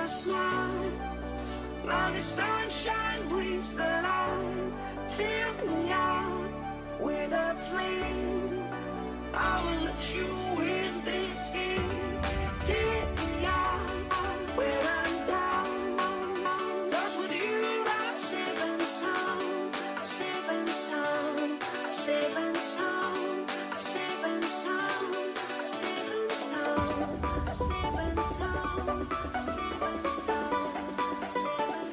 smile. Now the sunshine brings the light. Fill me out with a flame. I will let you in this game. Take me out when I'm down. 'Cause with you I'm safe and sound. I'm safe and sound. I'm safe and sound. I'm safe and sound. I'm safe and sound. I'm safe and sound. I'm safe and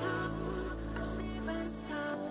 sound. I'm safe and sound.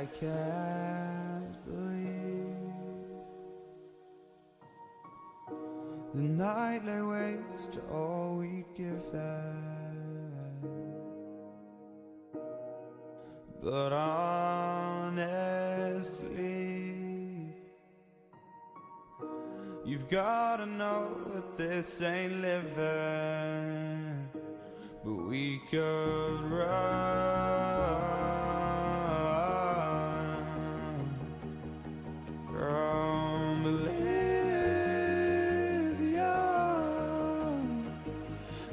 I can't believe the night lay waste to all we'd given. But honestly, you've gotta know that this ain't living. But we could run from Elysium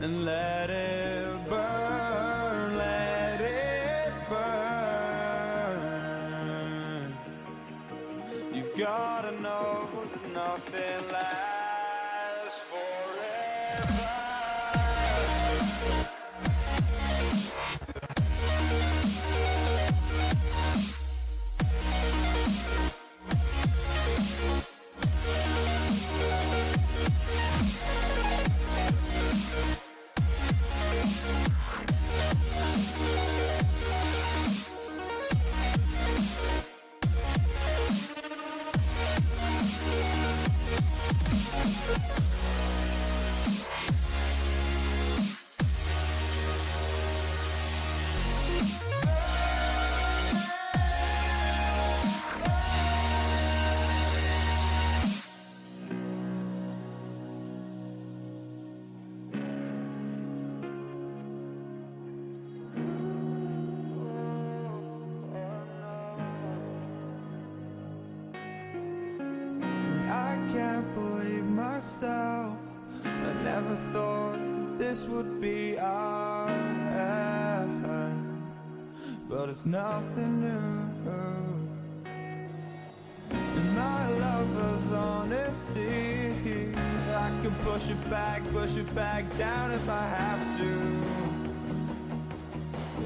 and let it burn, let it burn. You've gotta know that nothing lasts forever. Never thought that this would be our end, but it's nothing new. And my lover's honesty, I can push it back down if I have to.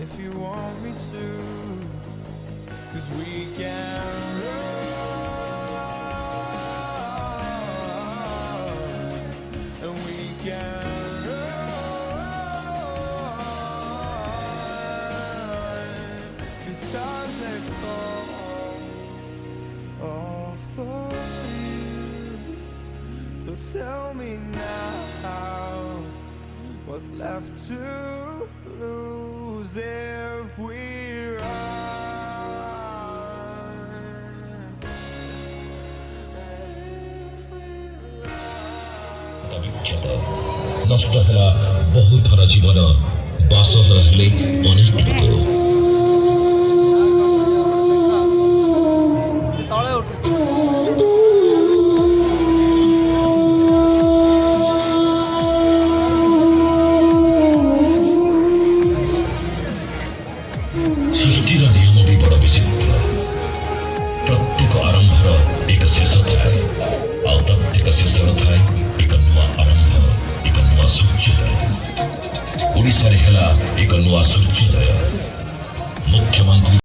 If you want me to, 'cause we can run, and we can run. The stars they fall all for you. So tell me now, what's left to lose if we run? ବିଖ୍ୟାତ ନଷ୍ଟ ହେଲା ବହୁ ଥର ଜୀବନ, ବାସହରା ହେଲେ ଅନେକ ଲୋକ। ସୃଷ୍ଟିର ନିୟମ ବି ବଡ଼ ବିଚିତ୍ର। ପ୍ରତ୍ୟେକ ଆରମ୍ଭର ଏକ ଶେଷ ଥାଏ, ଆଉ ପ୍ରତ୍ୟେକ ଶେଷର ଥାଏ ଏକ ନୂଆ ଆରମ୍ଭ, ଏକ ନୂଆ ସୂର୍ଯ୍ୟୋଦୟ। ଓଡ଼ିଶାରେ ହେଲା ଏକ ନୂଆ ସୂର୍ଯ୍ୟୋଦୟ। ମୁଖ୍ୟମନ୍ତ୍ରୀ